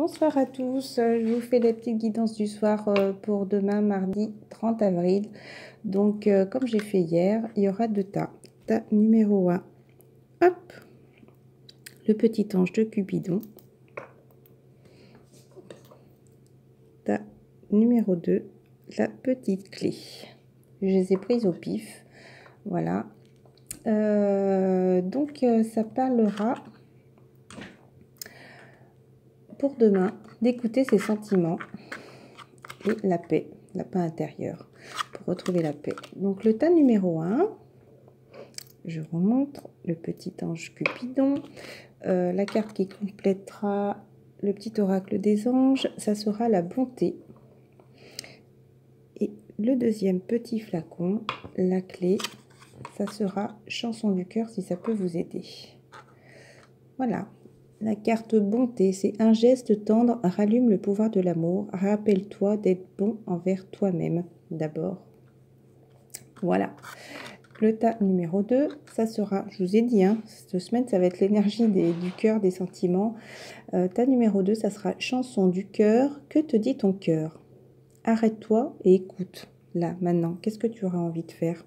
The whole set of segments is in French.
Bonsoir à tous, je vous fais la petite guidance du soir pour demain mardi 30 avril. Donc comme j'ai fait hier, il y aura deux tas. Tas numéro 1, hop, le petit ange de Cupidon. Tas numéro 2, la petite clé. Je les ai prises au pif, voilà. Donc ça parlera pour demain d'écouter ses sentiments et la paix intérieure, pour retrouver la paix. Donc le tas numéro 1, je remontre le petit ange Cupidon. La carte qui complétera le petit oracle des anges, ça sera la bonté. Et le deuxième petit flacon, la clé, ça sera chanson du cœur, si ça peut vous aider. Voilà. La carte bonté, c'est un geste tendre, rallume le pouvoir de l'amour. Rappelle-toi d'être bon envers toi-même d'abord. Voilà. Le tas numéro 2, ça sera, je vous ai dit, cette semaine, ça va être l'énergie du cœur, des sentiments. Tas numéro 2, ça sera chanson du cœur. Que te dit ton cœur? Arrête-toi et écoute. Là, maintenant, qu'est-ce que tu auras envie de faire?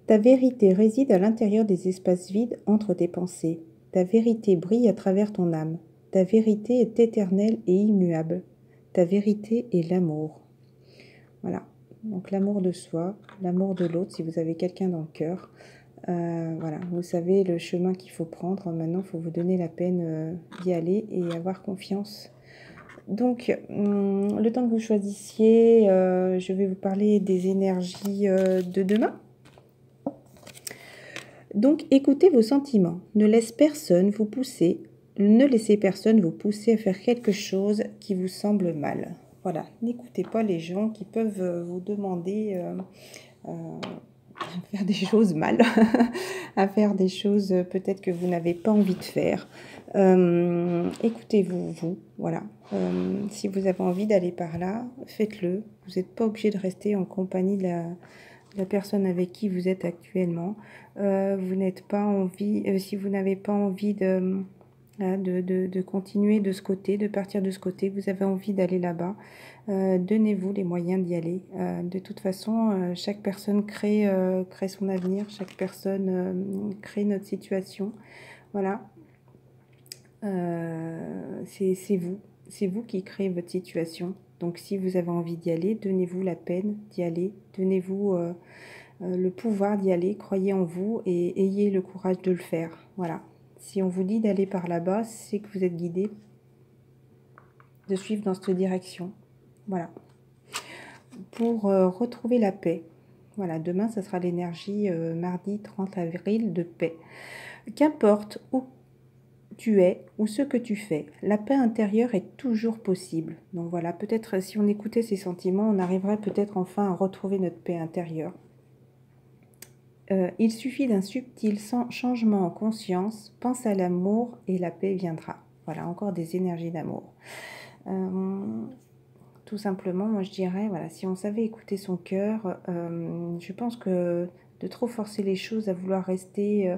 Ta vérité réside à l'intérieur des espaces vides entre tes pensées. Ta vérité brille à travers ton âme. Ta vérité est éternelle et immuable. Ta vérité est l'amour. Voilà. Donc l'amour de soi, l'amour de l'autre, si vous avez quelqu'un dans le cœur. Voilà, vous savez le chemin qu'il faut prendre. Maintenant, il faut vous donner la peine d'y aller et avoir confiance. Donc, le temps que vous choisissiez, je vais vous parler des énergies de demain. Donc, écoutez vos sentiments. Ne laissez personne vous pousser à faire quelque chose qui vous semble mal. Voilà, n'écoutez pas les gens qui peuvent vous demander à faire des choses mal, à faire des choses peut-être que vous n'avez pas envie de faire. Écoutez-vous, voilà. Si vous avez envie d'aller par là, faites-le. Vous n'êtes pas obligé de rester en compagnie de la personne avec qui vous êtes actuellement. Vous n'êtes pas envie, si vous n'avez pas envie de continuer de ce côté, de partir de ce côté, vous avez envie d'aller là-bas, donnez-vous les moyens d'y aller. De toute façon, chaque personne crée son avenir, chaque personne crée notre situation. Voilà. C'est vous qui créez votre situation. Donc si vous avez envie d'y aller, donnez-vous la peine d'y aller, donnez-vous le pouvoir d'y aller, croyez en vous et ayez le courage de le faire. Voilà. Si on vous dit d'aller par là-bas, c'est que vous êtes guidé de suivre dans cette direction. Voilà. Pour retrouver la paix. Voilà, demain, ça sera l'énergie mardi 30 avril de paix. Qu'importe où tu es ou ce que tu fais, la paix intérieure est toujours possible. Donc voilà, peut-être si on écoutait ces sentiments, on arriverait peut-être enfin à retrouver notre paix intérieure. Il suffit d'un subtil changement en conscience, pense à l'amour et la paix viendra. Voilà, encore des énergies d'amour. Tout simplement, moi je dirais, voilà, si on savait écouter son cœur, je pense que de trop forcer les choses, à vouloir rester,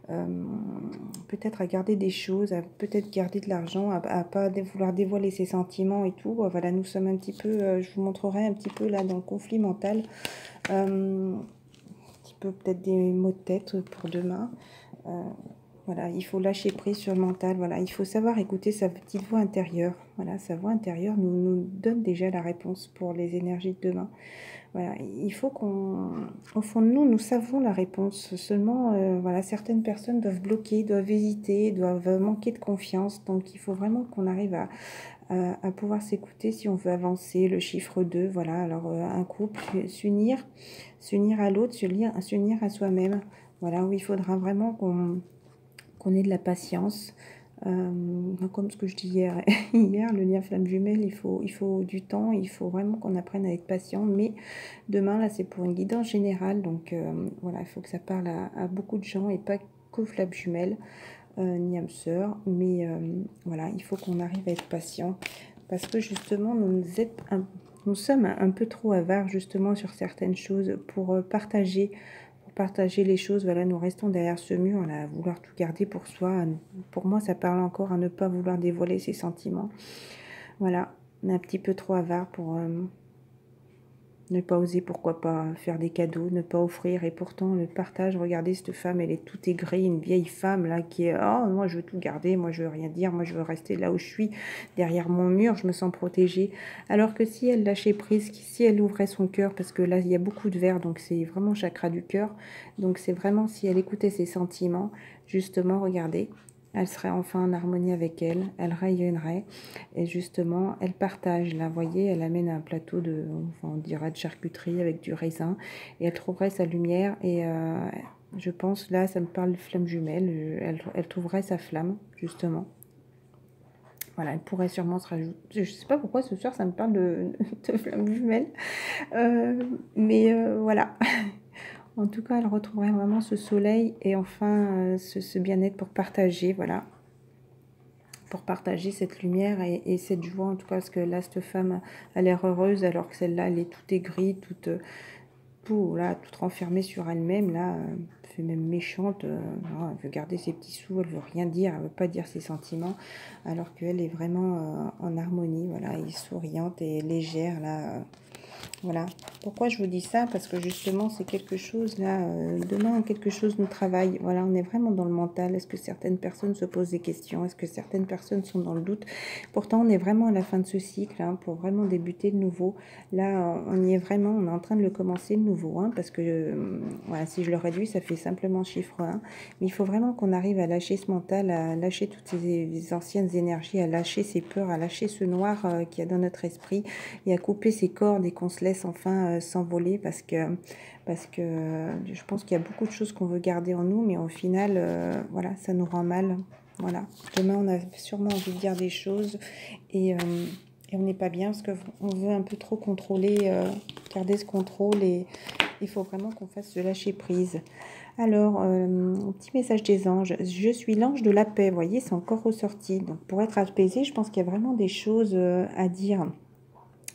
peut-être à garder des choses, à peut-être garder de l'argent, à pas vouloir dévoiler ses sentiments et tout, voilà, nous sommes un petit peu, je vous montrerai un petit peu là dans le conflit mental, peut-être des mots de tête pour demain. Voilà, il faut lâcher prise sur le mental. Voilà, il faut savoir écouter sa petite voix intérieure. Voilà, sa voix intérieure nous donne déjà la réponse pour les énergies de demain. Voilà, il faut au fond de nous, nous savons la réponse. Seulement, voilà, certaines personnes doivent bloquer, doivent hésiter, doivent manquer de confiance. Donc, il faut vraiment qu'on arrive à pouvoir s'écouter si on veut avancer. Le chiffre 2, voilà, alors un couple, s'unir à l'autre, s'unir à soi-même. Voilà, où il faudra vraiment qu'on ait de la patience. Comme ce que je dis hier, le lien flamme jumelle, il faut du temps, il faut vraiment qu'on apprenne à être patient. Mais demain, là, c'est pour une guidance générale. Donc, voilà, il faut que ça parle à beaucoup de gens et pas qu'aux flammes jumelles. Ni âme sœur, mais voilà, il faut qu'on arrive à être patient parce que justement nous sommes un peu trop avares justement sur certaines choses pour partager partager les choses. Voilà, nous restons derrière ce mur, à vouloir tout garder pour soi. Pour moi, ça parle encore à ne pas vouloir dévoiler ses sentiments. Voilà, on est un petit peu trop avare pour ne pas oser, pourquoi pas, faire des cadeaux, ne pas offrir. Et pourtant, le partage, regardez, cette femme, elle est toute aigrie, une vieille femme, là, qui est, oh, moi, je veux tout garder, moi, je veux rien dire, moi, je veux rester là où je suis, derrière mon mur, je me sens protégée. Alors que si elle lâchait prise, si elle ouvrait son cœur, parce que là, il y a beaucoup de verre, donc c'est vraiment chakra du cœur, donc c'est vraiment si elle écoutait ses sentiments, justement, regardez, elle serait enfin en harmonie avec elle, elle rayonnerait, et justement, elle partage, là, vous voyez, elle amène un plateau de, enfin, on dirait de charcuterie avec du raisin, et elle trouverait sa lumière, et je pense, là, ça me parle de flamme jumelle, elle trouverait sa flamme, justement. Voilà, elle pourrait sûrement se rajouter, je ne sais pas pourquoi ce soir ça me parle de flamme jumelle, mais voilà. En tout cas, elle retrouverait vraiment ce soleil et enfin ce bien-être pour partager, voilà. Pour partager cette lumière et cette joie, en tout cas, parce que là, cette femme a l'air heureuse, alors que celle-là, elle est toute aigrie, toute renfermée sur elle-même, là, elle fait même méchante, non, elle veut garder ses petits sous, elle veut rien dire, elle veut pas dire ses sentiments, alors qu'elle est vraiment en harmonie, voilà, et souriante et légère, là, voilà. Pourquoi je vous dis ça? Parce que justement, c'est quelque chose, là, demain, quelque chose nous travaille. Voilà, on est vraiment dans le mental. Est-ce que certaines personnes se posent des questions? Est-ce que certaines personnes sont dans le doute? Pourtant, on est vraiment à la fin de ce cycle, hein, pour vraiment débuter de nouveau. Là, on y est vraiment, on est en train de le commencer de nouveau, hein, parce que, voilà, si je le réduis, ça fait simplement chiffre 1. Mais il faut vraiment qu'on arrive à lâcher ce mental, à lâcher toutes ces anciennes énergies, à lâcher ces peurs, à lâcher ce noir qu'il y a dans notre esprit et à couper ces cordes et qu'on se laisse enfin s'envoler parce que je pense qu'il y a beaucoup de choses qu'on veut garder en nous, mais au final, voilà, ça nous rend mal. Voilà. Demain, on a sûrement envie de dire des choses et on n'est pas bien parce qu'on veut un peu trop contrôler, garder ce contrôle et il faut vraiment qu'on fasse de lâcher prise. Alors, petit message des anges. Je suis l'ange de la paix. Vous voyez, c'est encore ressorti. Donc, pour être apaisé, je pense qu'il y a vraiment des choses à dire.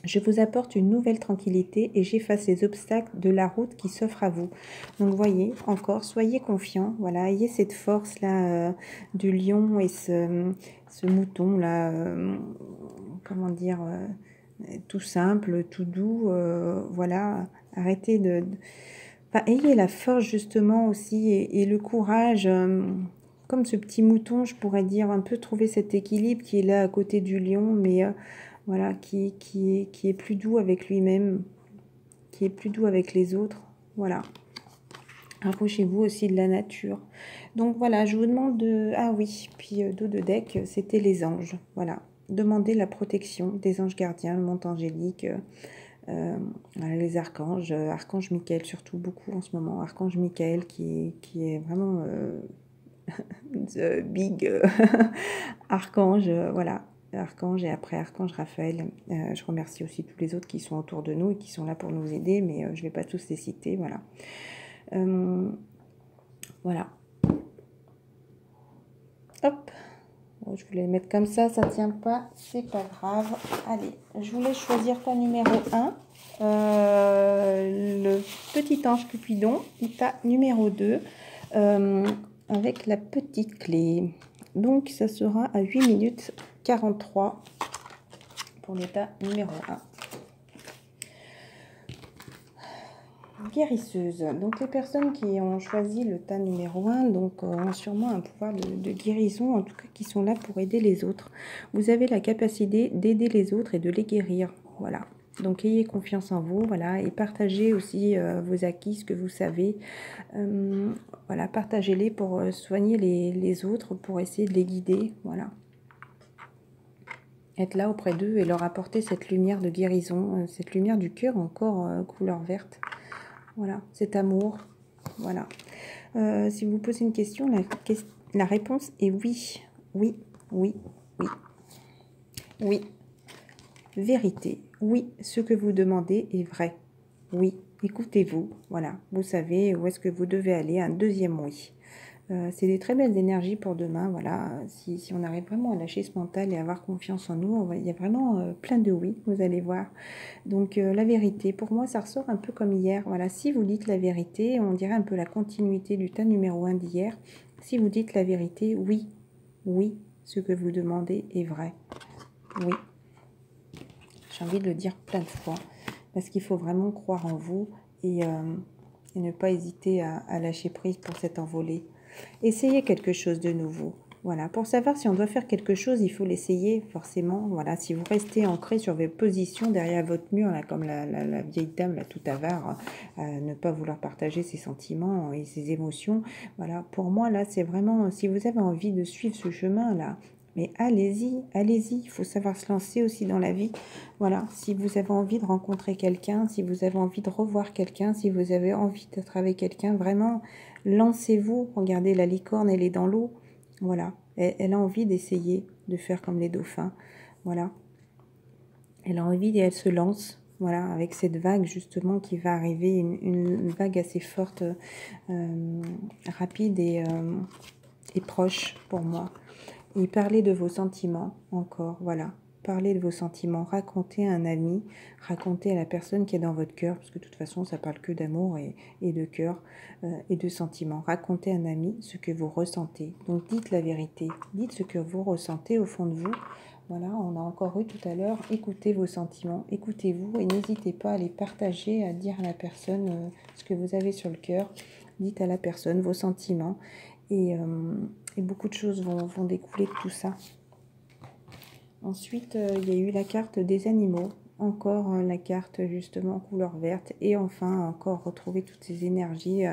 Je vous apporte une nouvelle tranquillité et j'efface les obstacles de la route qui s'offre à vous. Donc, voyez, encore, soyez confiants. Voilà, ayez cette force-là du lion et ce mouton-là, comment dire, tout simple, tout doux. Voilà, arrêtez enfin, ayez la force, justement, aussi et le courage. Comme ce petit mouton, je pourrais dire, un peu trouver cet équilibre qui est là à côté du lion, mais voilà, qui est plus doux avec lui-même, qui est plus doux avec les autres. Voilà. Approchez-vous aussi de la nature. Donc voilà, je vous demande de... Ah oui, puis dos de deck, c'était les anges. Voilà. Demandez la protection des anges gardiens, le monde angélique, les archanges, archange Michael surtout beaucoup en ce moment. Archange Michael qui est vraiment the big archange, voilà. Archange et après Archange Raphaël. Je remercie aussi tous les autres qui sont autour de nous et qui sont là pour nous aider, mais je ne vais pas tous les citer, voilà. Voilà. Hop. Bon, je voulais les mettre comme ça tient pas, c'est pas grave. Allez, je voulais choisir ta numéro 1, le petit ange Cupidon, et ta numéro 2, avec la petite clé. Donc, ça sera à 8 minutes 43 pour l'état numéro 1. Guérisseuse. Donc, les personnes qui ont choisi le tas numéro 1 donc, ont sûrement un pouvoir de guérison, en tout cas qui sont là pour aider les autres. Vous avez la capacité d'aider les autres et de les guérir. Voilà. Donc, ayez confiance en vous, voilà, et partagez aussi vos acquis, ce que vous savez. Voilà, partagez-les pour soigner les autres, pour essayer de les guider, voilà. Être là auprès d'eux et leur apporter cette lumière de guérison, cette lumière du cœur encore couleur verte. Voilà, cet amour, voilà. Si vous vous posez une question, la réponse est oui, oui, oui, oui, oui. Vérité, oui, ce que vous demandez est vrai. Oui, écoutez-vous, voilà. Vous savez où est-ce que vous devez aller, un deuxième oui. C'est des très belles énergies pour demain, voilà. Si on arrive vraiment à lâcher ce mental et à avoir confiance en nous, il y a vraiment plein de oui, vous allez voir. Donc la vérité, pour moi, ça ressort un peu comme hier. Voilà, si vous dites la vérité, on dirait un peu la continuité du tas numéro 1 d'hier. Si vous dites la vérité, oui, oui, ce que vous demandez est vrai. Oui. J'ai envie de le dire plein de fois, parce qu'il faut vraiment croire en vous et ne pas hésiter à lâcher prise pour cette envolée. Essayez quelque chose de nouveau. Voilà, pour savoir si on doit faire quelque chose, il faut l'essayer forcément. Voilà, si vous restez ancré sur vos positions derrière votre mur, là, comme la vieille dame, là, tout avare, ne pas vouloir partager ses sentiments et ses émotions. Voilà, pour moi, là, c'est vraiment, si vous avez envie de suivre ce chemin-là, mais allez-y, allez-y, il faut savoir se lancer aussi dans la vie. Voilà, si vous avez envie de rencontrer quelqu'un, si vous avez envie de revoir quelqu'un, si vous avez envie d'être avec quelqu'un, vraiment, lancez-vous. Regardez, la licorne, elle est dans l'eau. Voilà, elle a envie d'essayer de faire comme les dauphins. Voilà, elle a envie et elle se lance. Voilà, avec cette vague justement qui va arriver, une vague assez forte, rapide et proche pour moi. Et parlez de vos sentiments encore, voilà. Parlez de vos sentiments, racontez à un ami, racontez à la personne qui est dans votre cœur, parce que de toute façon, ça parle que d'amour et de cœur et de sentiments. Racontez à un ami ce que vous ressentez. Donc, dites la vérité, dites ce que vous ressentez au fond de vous. Voilà, on a encore eu tout à l'heure, écoutez vos sentiments, écoutez-vous et n'hésitez pas à les partager, à dire à la personne ce que vous avez sur le cœur. Dites à la personne vos sentiments et beaucoup de choses vont découler de tout ça. Ensuite, il y a eu la carte des animaux. Encore la carte justement couleur verte. Et enfin, encore retrouver toutes ces énergies.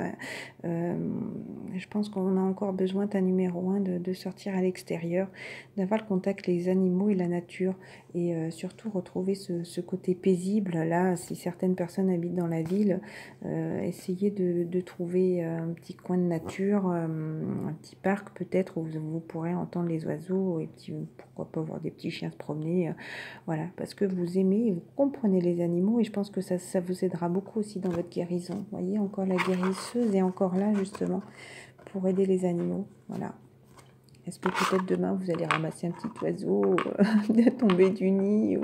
Je pense qu'on a encore besoin d'un numéro 1 de sortir à l'extérieur, d'avoir le contact avec les animaux et la nature. Et surtout retrouver ce côté paisible. Là, si certaines personnes habitent dans la ville, essayez de trouver un petit coin de nature, un petit parc peut-être où vous pourrez entendre les oiseaux et pourquoi pas voir des petits chiens se promener. Voilà, parce que vous aimez et vous comprenez les animaux et je pense que ça vous aidera beaucoup aussi dans votre guérison. Vous voyez, encore la guérisseuse est encore là justement pour aider les animaux. Voilà. Est-ce que peut-être demain vous allez ramasser un petit oiseau tomber du nid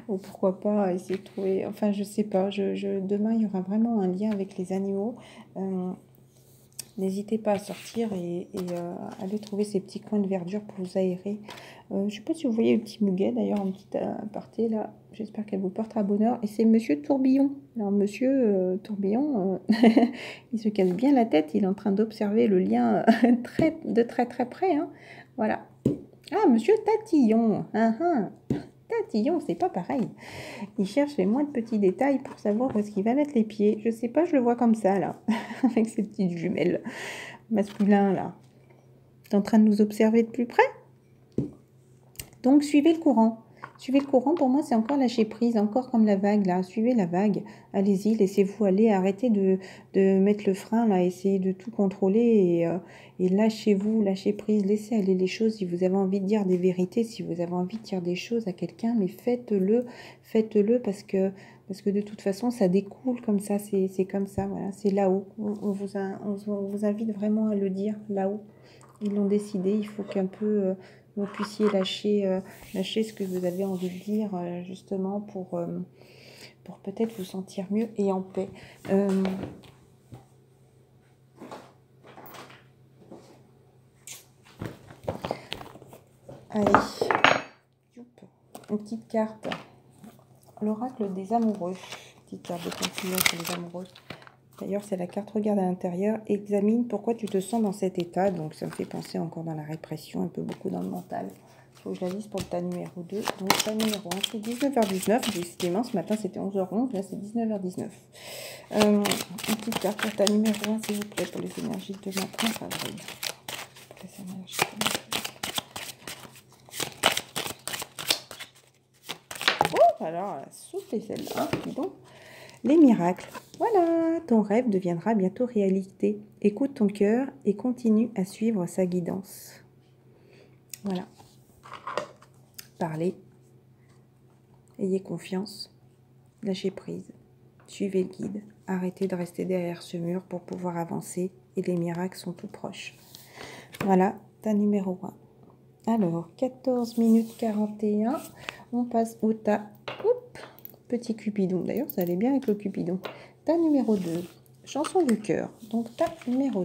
ou pourquoi pas essayer de trouver... Enfin, je sais pas. Demain, il y aura vraiment un lien avec les animaux. N'hésitez pas à sortir et aller trouver ces petits coins de verdure pour vous aérer. Je ne sais pas si vous voyez le petit muguet, d'ailleurs, en petit aparté, là. J'espère qu'elle vous portera bonheur. Et c'est Monsieur Tourbillon. Alors, Monsieur Tourbillon, il se casse bien la tête. Il est en train d'observer le lien de très très près. Hein. Voilà. Ah, Monsieur Tatillon. Tatillon, c'est pas pareil. Il cherche les moindres petits détails pour savoir où est-ce qu'il va mettre les pieds. Je sais pas, je le vois comme ça, là. Avec ses petites jumelles masculins, là. Il est en train de nous observer de plus près. Donc, suivez le courant. Suivez le courant, pour moi, c'est encore lâcher prise, encore comme la vague, là. Suivez la vague. Allez-y, laissez-vous aller. Arrêtez de mettre le frein, là. Essayez de tout contrôler et lâchez-vous, lâchez prise. Laissez aller les choses. Si vous avez envie de dire des vérités, si vous avez envie de dire des choses à quelqu'un, mais faites-le. Faites-le parce que de toute façon, ça découle comme ça. C'est comme ça, voilà. C'est là-haut. On vous invite vraiment à le dire, là-haut. Ils l'ont décidé. Il faut qu'un peu... vous puissiez lâcher ce que vous avez envie de dire, justement, pour peut-être vous sentir mieux et en paix. Allez, une petite carte. L'oracle des amoureux. Petite carte de conclusion sur les amoureux. D'ailleurs, c'est la carte regarde à l'intérieur. Examine pourquoi tu te sens dans cet état. Donc, ça me fait penser encore dans la répression, un peu beaucoup dans le mental. Il faut que je la lise pour le tas numéro 2. Donc, le tas numéro 1, c'est 19h19. Décidément, ce matin, c'était 11h11. Là, c'est 19h19. Une petite carte pour le tas numéro 1, s'il vous plaît, pour les énergies de demain 30 avril. Oh, alors, elle a soufflé celle-là. Dis donc. Les miracles. Voilà, ton rêve deviendra bientôt réalité. Écoute ton cœur et continue à suivre sa guidance. Voilà. Parlez. Ayez confiance. Lâchez prise. Suivez le guide. Arrêtez de rester derrière ce mur pour pouvoir avancer et les miracles sont tout proches. Voilà, tas numéro 1. Alors, 14 minutes 41, on passe au tas. Oup, petit Cupidon. D'ailleurs, ça allait bien avec le Cupidon. Tas numéro 2, chanson du cœur. Donc, tas numéro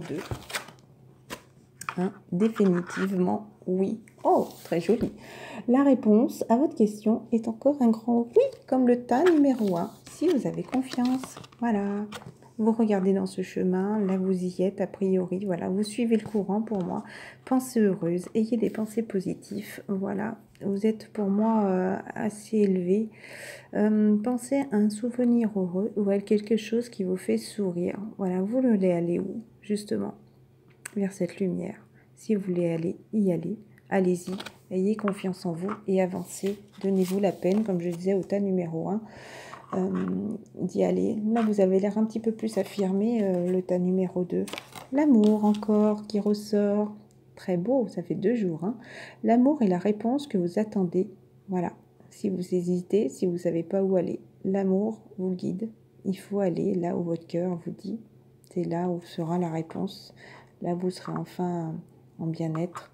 2. Définitivement, oui. Oh, très joli. La réponse à votre question est encore un grand oui, comme le tas numéro 1, si vous avez confiance. Voilà. Vous regardez dans ce chemin, là vous y êtes a priori, voilà, vous suivez le courant pour moi. Pensez heureuse, ayez des pensées positives, voilà, vous êtes pour moi assez élevé. Pensez à un souvenir heureux ou à quelque chose qui vous fait sourire. Voilà, vous voulez aller où, justement? Vers cette lumière. Si vous voulez aller, y aller, allez-y, ayez confiance en vous et avancez. Donnez-vous la peine, comme je disais au tas numéro 1. D'y aller. Là, vous avez l'air un petit peu plus affirmé, le tas numéro 2. L'amour encore qui ressort. Très beau, ça fait 2 jours. Hein. L'amour est la réponse que vous attendez. Voilà. Si vous hésitez, si vous ne savez pas où aller, l'amour vous guide. Il faut aller là où votre cœur vous dit. C'est là où sera la réponse. Là, vous serez enfin en bien-être.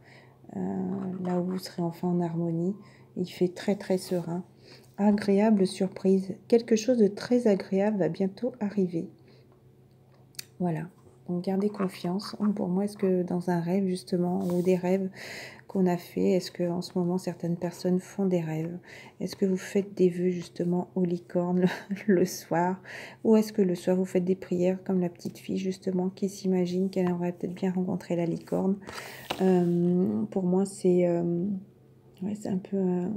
Là où vous serez enfin en harmonie. Il fait très, très serein. Agréable surprise. Quelque chose de très agréable va bientôt arriver. Voilà. Donc, gardez confiance. Pour moi, est-ce que dans un rêve, justement, ou des rêves qu'on a fait, est-ce que en ce moment, certaines personnes font des rêves? Est-ce que vous faites des vœux, justement, aux licornes le soir? Ou est-ce que le soir, vous faites des prières, comme la petite fille, justement, qui s'imagine qu'elle aimerait peut-être bien rencontrer la licorne? Pour moi, c'est ouais, c'est un peu...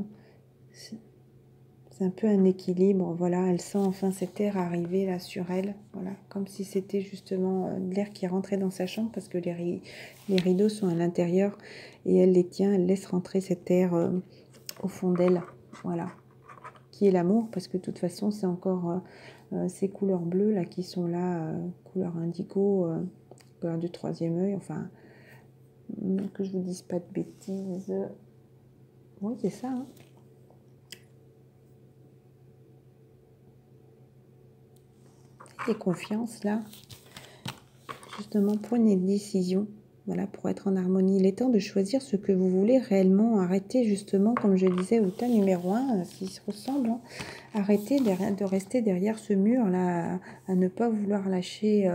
c'est un peu un équilibre, voilà, elle sent enfin cet air arriver là sur elle, voilà, comme si c'était justement de l'air qui rentrait dans sa chambre parce que les rideaux sont à l'intérieur et elle les tient, elle laisse rentrer cet air au fond d'elle, voilà, qui est l'amour parce que de toute façon c'est encore ces couleurs bleues là qui sont là, couleur indigo, couleur du troisième œil, enfin, que je vous dise pas de bêtises, oui c'est ça, hein. Et confiance là, justement prenez une décision, voilà, pour être en harmonie. Il est temps de choisir ce que vous voulez réellement. Arrêtez justement, comme je disais au tas numéro 1, s'il se ressemble, hein, arrêtez de rester derrière ce mur là, à ne pas vouloir lâcher,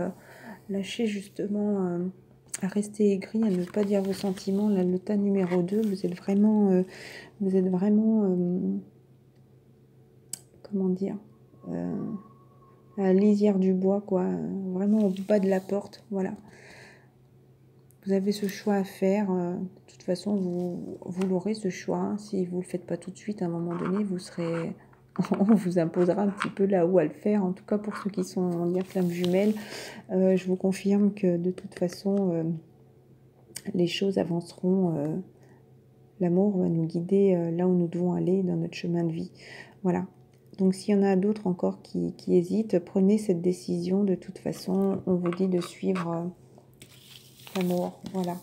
lâcher justement, à rester aigri, à ne pas dire vos sentiments. Là, le tas numéro 2, vous êtes vraiment, comment dire, à la lisière du bois, quoi, vraiment au bas de la porte, voilà. Vous avez ce choix à faire, de toute façon, vous l'aurez ce choix, hein. Si vous ne le faites pas tout de suite, à un moment donné, vous serez... on vous imposera un petit peu là où à le faire, en tout cas pour ceux qui sont, on va dire, flammes jumelles, je vous confirme que de toute façon, les choses avanceront, l'amour va nous guider là où nous devons aller dans notre chemin de vie, voilà. Donc, s'il y en a d'autres encore qui hésitent, prenez cette décision. De toute façon, on vous dit de suivre l'amour. Voilà.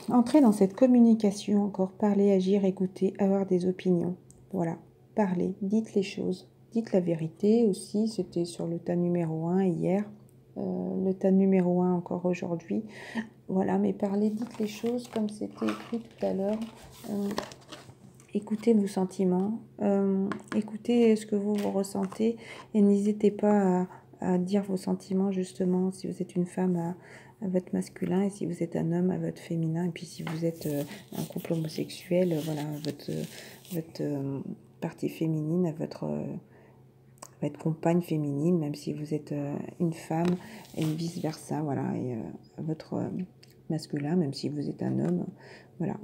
Entrez dans cette communication encore. Parler, agir, écouter, avoir des opinions. Voilà. Parlez, dites les choses. Dites la vérité aussi. C'était sur le tas numéro 1 hier. Le tas numéro 1 encore aujourd'hui. Voilà, mais parlez, dites les choses comme c'était écrit tout à l'heure. Écoutez vos sentiments, écoutez ce que vous ressentez et n'hésitez pas à dire vos sentiments justement si vous êtes une femme à votre masculin et si vous êtes un homme à votre féminin et puis si vous êtes un couple homosexuel, voilà, votre partie féminine à votre compagne féminine, même si vous êtes une femme et vice versa, voilà, et votre masculin, même si vous êtes un homme, voilà.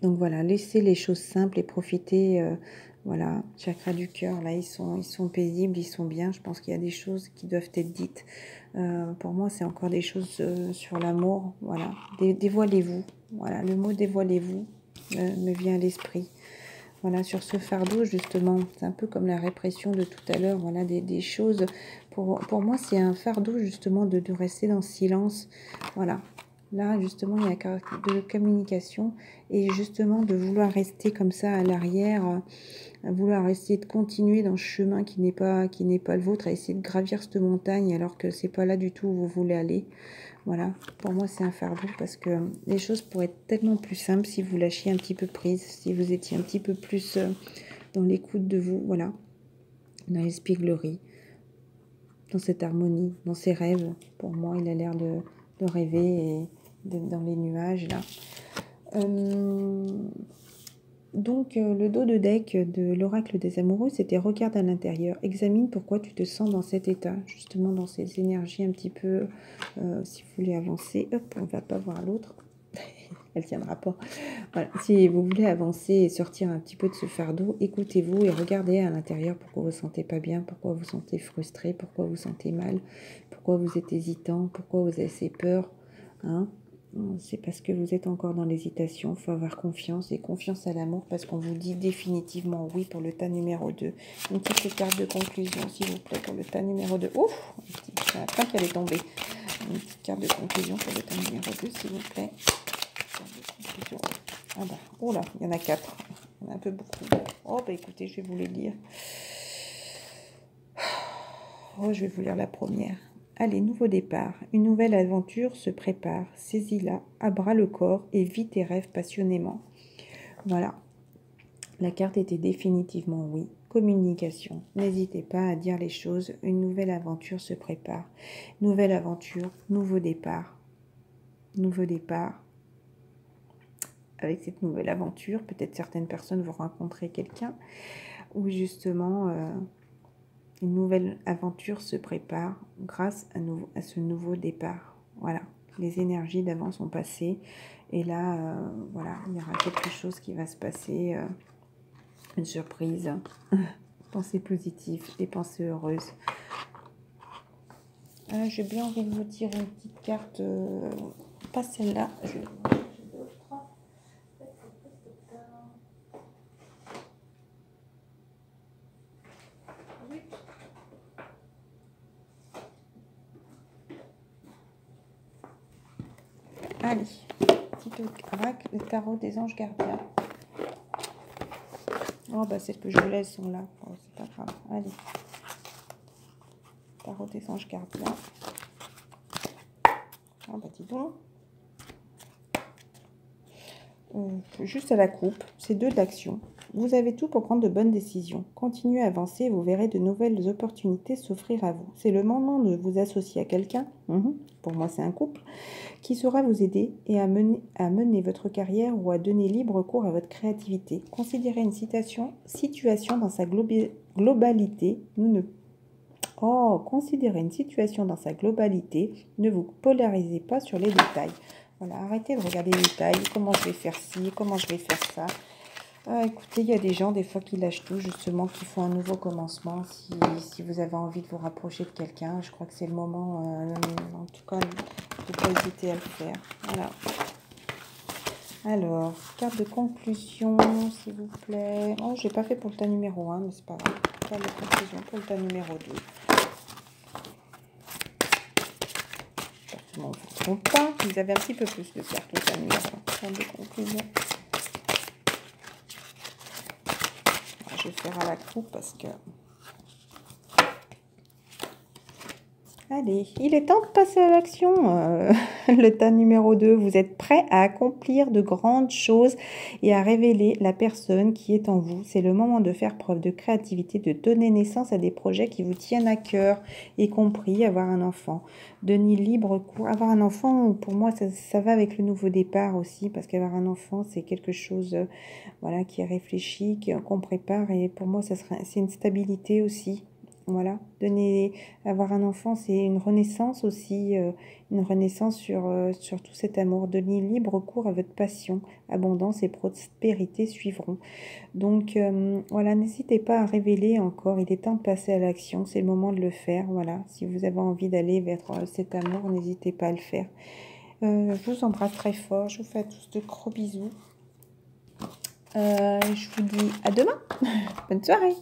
Donc voilà, laissez les choses simples et profitez, voilà, chakra du cœur, là, ils sont paisibles, ils sont bien. Je pense qu'il y a des choses qui doivent être dites. Pour moi, c'est encore des choses sur l'amour, voilà. Dévoilez-vous, voilà, le mot dévoilez-vous me vient à l'esprit. Voilà, sur ce fardeau, justement, c'est un peu comme la répression de tout à l'heure, voilà, des choses. Pour moi, c'est un fardeau, justement, de rester dans le silence, voilà. Là, justement, il y a de communication et justement de vouloir rester comme ça à l'arrière, à vouloir essayer de continuer dans ce chemin qui n'est pas le vôtre, à essayer de gravir cette montagne alors que c'est pas là du tout où vous voulez aller. Voilà, pour moi c'est un fardeau parce que les choses pourraient être tellement plus simples si vous lâchiez un petit peu prise, si vous étiez un petit peu plus dans l'écoute de vous, voilà, dans l'espièglerie, dans cette harmonie, dans ses rêves. Pour moi, il a l'air de rêver et d'être dans les nuages là. Donc, le dos de deck de l'oracle des amoureux, c'était regarde à l'intérieur, examine pourquoi tu te sens dans cet état, justement dans ces énergies un petit peu, si vous voulez avancer, hop, on ne va pas voir l'autre, elle tiendra pas. Voilà. Si vous voulez avancer et sortir un petit peu de ce fardeau, écoutez-vous et regardez à l'intérieur pourquoi vous ne vous sentez pas bien, pourquoi vous vous sentez frustré, pourquoi vous vous sentez mal, pourquoi vous êtes hésitant, pourquoi vous avez ces peurs, hein. C'est parce que vous êtes encore dans l'hésitation. Il faut avoir confiance et confiance à l'amour parce qu'on vous dit définitivement oui pour le tas numéro 2. Une petite carte de conclusion, s'il vous plaît, pour le tas numéro 2. Ouf, j'ai la fin qu'elle est tombée. Une petite carte de conclusion pour le tas numéro 2, s'il vous plaît. Carte de conclusion. Ah bah, oh là, il y en a 4. Il y en a un peu beaucoup. Oh bah écoutez, je vais vous les lire. Oh, je vais vous lire la première. Allez, nouveau départ. Une nouvelle aventure se prépare. Saisis-la, à bras le corps et vis tes rêves passionnément. Voilà. La carte était définitivement oui. Communication. N'hésitez pas à dire les choses. Une nouvelle aventure se prépare. Nouvelle aventure, nouveau départ. Nouveau départ. Avec cette nouvelle aventure, peut-être certaines personnes vont rencontrer quelqu'un ou justement... une nouvelle aventure se prépare grâce à ce nouveau départ. Voilà, les énergies d'avant sont passées. Et là, voilà, il y aura quelque chose qui va se passer. Une surprise. Pensée positive et pensée heureuse. J'ai bien envie de vous tirer une petite carte. Pas celle-là. Allez, petit oracle, le tarot des anges gardiens. Oh, bah, celles que je vous laisse sont là. Oh, c'est pas grave. Allez. Tarot des anges gardiens. Oh, bah, dis donc. Juste à la coupe, c'est 2 d'actions. Vous avez tout pour prendre de bonnes décisions. Continuez à avancer et vous verrez de nouvelles opportunités s'offrir à vous. C'est le moment de vous associer à quelqu'un, pour moi c'est un couple, qui saura vous aider et à mener votre carrière ou à donner libre cours à votre créativité. Considérez une situation dans sa globalité. Considérez une situation dans sa globalité. Ne vous polarisez pas sur les détails. Voilà, arrêtez de regarder les détails, comment je vais faire ci, comment je vais faire ça. Écoutez, il y a des gens, des fois, qui lâchent tout, justement, qui font un nouveau commencement. Si vous avez envie de vous rapprocher de quelqu'un, je crois que c'est le moment, en tout cas, de ne pas hésiter à le faire. Voilà. Alors, carte de conclusion, s'il vous plaît. Oh, je n'ai pas fait pour le tas numéro 1, mais c'est pas grave. Carte de conclusion pour le tas numéro 2. Bon, je ne trompe pas, vous avez un petit peu plus de cartes, le tas numéro 1. Carte de conclusion. Je vais faire à la coupe parce que... Allez, il est temps de passer à l'action. Le tas numéro 2, vous êtes prêt à accomplir de grandes choses et à révéler la personne qui est en vous. C'est le moment de faire preuve de créativité, de donner naissance à des projets qui vous tiennent à cœur, y compris avoir un enfant. Donner libre cours. Avoir un enfant, pour moi, ça va avec le nouveau départ aussi, parce qu'avoir un enfant, c'est quelque chose voilà, qui est réfléchi, qu'on prépare. Et pour moi, c'est une stabilité aussi. Voilà, avoir un enfant, c'est une renaissance aussi, une renaissance sur tout cet amour. Donner libre cours à votre passion, abondance et prospérité suivront. Donc voilà, n'hésitez pas à révéler encore, il est temps de passer à l'action, c'est le moment de le faire. Voilà, si vous avez envie d'aller vers cet amour, n'hésitez pas à le faire. Je vous embrasse très fort, je vous fais à tous de gros bisous. Je vous dis à demain, bonne soirée.